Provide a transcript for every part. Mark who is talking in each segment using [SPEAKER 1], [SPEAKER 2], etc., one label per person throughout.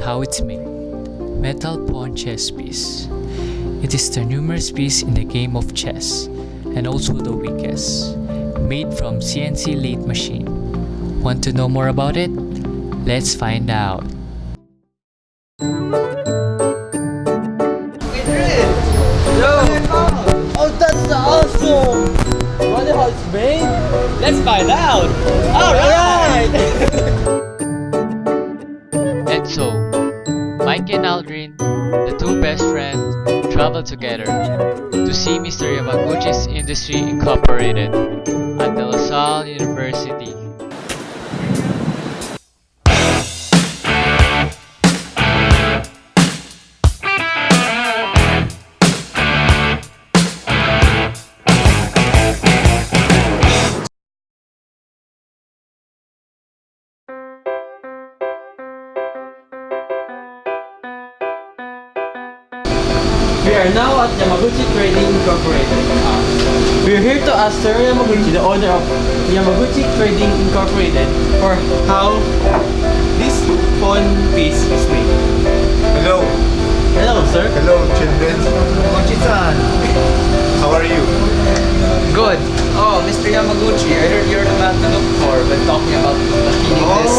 [SPEAKER 1] how it's made. Metal pawn chess piece. It is the numerous piece in the game of chess and also the weakest. Made from CNC lathe machine. Want to know more about it? Let's find out.
[SPEAKER 2] Oh, that's awesome! Wonder how it's made? Let's find out! Alright!
[SPEAKER 1] And so, Mike and Aldrin, the two best friends, traveled together to see Mr. Yamaguchi's Industry Incorporated at the LaSalle University.
[SPEAKER 2] We are now at Yamaguchi Trading Incorporated. We are here to ask Sir Yamaguchi, the owner of Yamaguchi Trading Incorporated, for how this pawn piece is made.
[SPEAKER 3] Hello.
[SPEAKER 2] Hello, sir.
[SPEAKER 3] Hello, children. Yamaguchi-san. How are you?
[SPEAKER 4] Good. Oh, Mr. Yamaguchi, I heard you're the man to look for when talking about machining this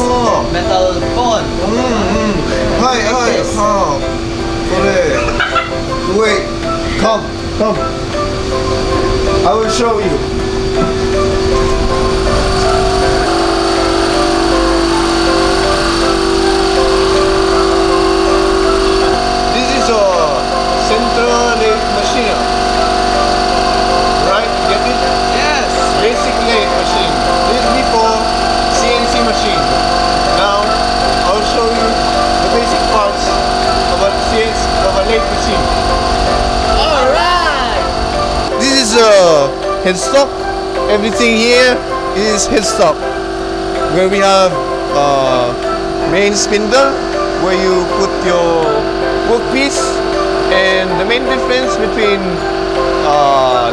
[SPEAKER 4] metal pawn.
[SPEAKER 3] Hi.
[SPEAKER 4] Yes.
[SPEAKER 3] Wait. Come. I will show you. This is a central lathe machine. Right? Get it?
[SPEAKER 4] Yes.
[SPEAKER 3] Basic lathe machine. This is before CNC machine. Now I'll show you the basic parts of a lathe machine.
[SPEAKER 2] Alright!
[SPEAKER 3] This is a headstock. Everything here is headstock. Where we have main spindle where you put your workpiece, and the main difference between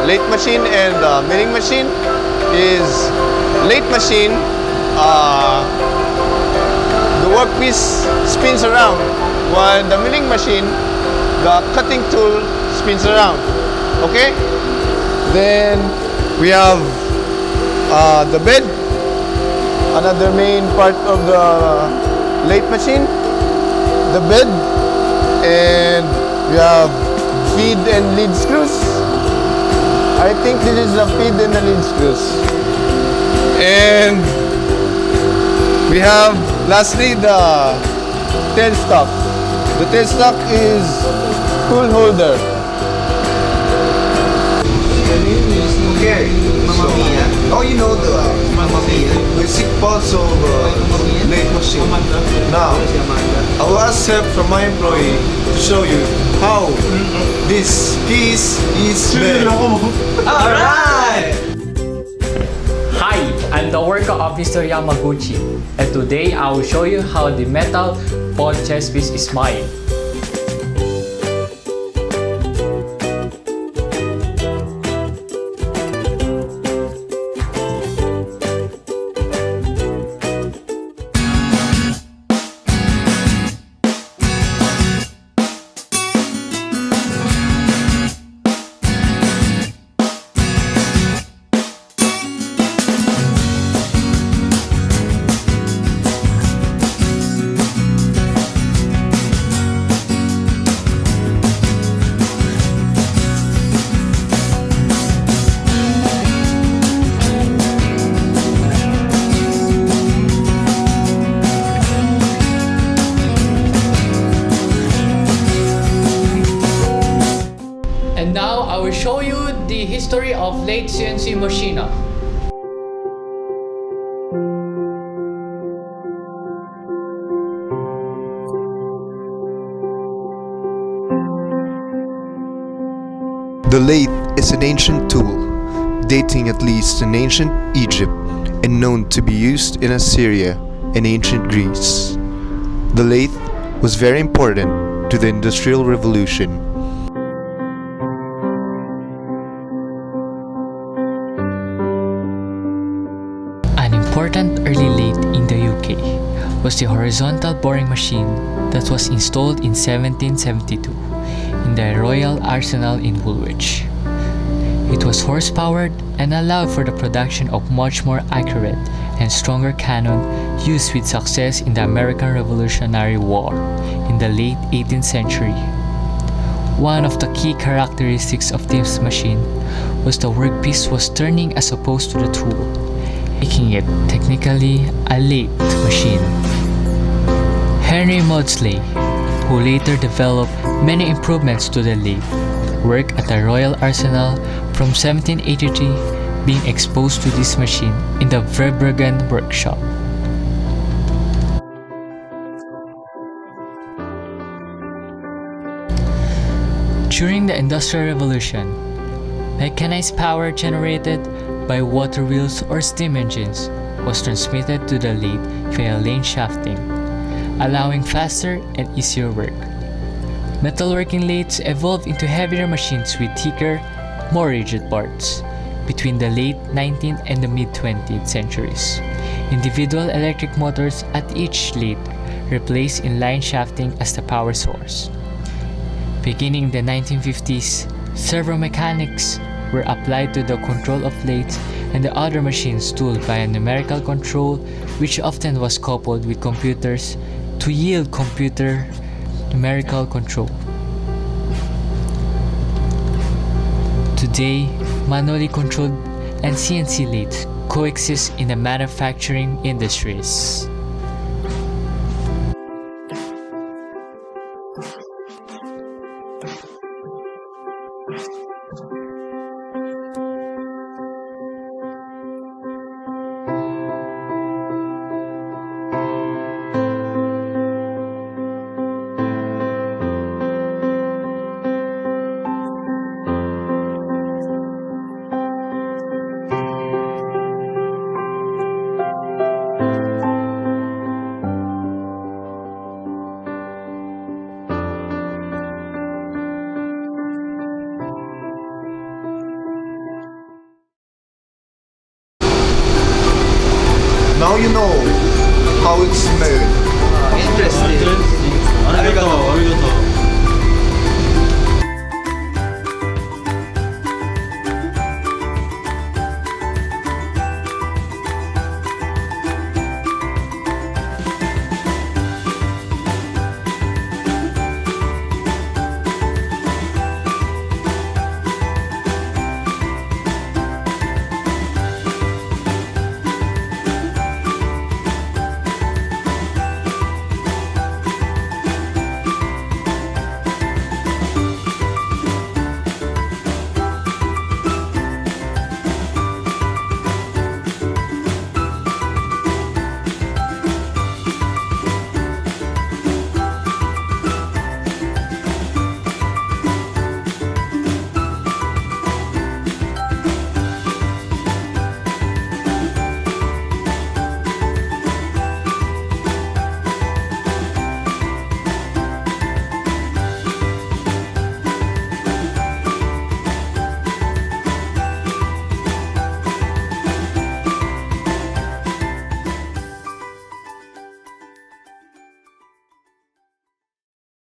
[SPEAKER 3] lathe machine and milling machine is lathe machine, the workpiece spins around, while the milling machine, the cutting tool spins around. Okay? Then we have the bed, another main part of the lathe machine. The bed, and we have feed and lead screws. I think this is the feed and the lead screws. And we have lastly the tailstock. The tailstock is tool holder. Okay,
[SPEAKER 4] Mamma Mia.
[SPEAKER 3] oh, you know the basic parts of lathe machine. Now, I will ask help from my employee to show you how this piece is made.
[SPEAKER 4] Alright!
[SPEAKER 1] Hi, I'm the worker of Mr. Yamaguchi, and today I will show you how the metal pawn chess piece is made. And now I will show you the history of Lathe CNC Machine.
[SPEAKER 3] The lathe is an ancient tool, dating at least in ancient Egypt and known to be used in Assyria and ancient Greece. The lathe was very important to the Industrial Revolution.
[SPEAKER 1] An important early lathe in the UK was the horizontal boring machine that was installed in 1772 in the Royal Arsenal in Woolwich. It was horse-powered and allowed for the production of much more accurate and stronger cannon used with success in the American Revolutionary War in the late 18th century. One of the key characteristics of this machine was the workpiece was turning as opposed to the tool, making it technically a lathe machine. Henry Maudslay, who later developed many improvements to the lathe, worked at the Royal Arsenal from 1783, being exposed to this machine in the Verbruggen workshop. During the Industrial Revolution, mechanized power generated by water wheels or steam engines was transmitted to the lathe via lane shafting, allowing faster and easier work. Metalworking lathes evolved into heavier machines with thicker, more rigid parts. Between the late 19th and the mid-20th centuries, individual electric motors at each lathe replaced inline shafting as the power source. Beginning in the 1950s, servo mechanics were applied to the control of lathes and the other machines tooled via numerical control, which often was coupled with computers to yield computer numerical control. Today, manually controlled and CNC lathes coexist in the manufacturing industries.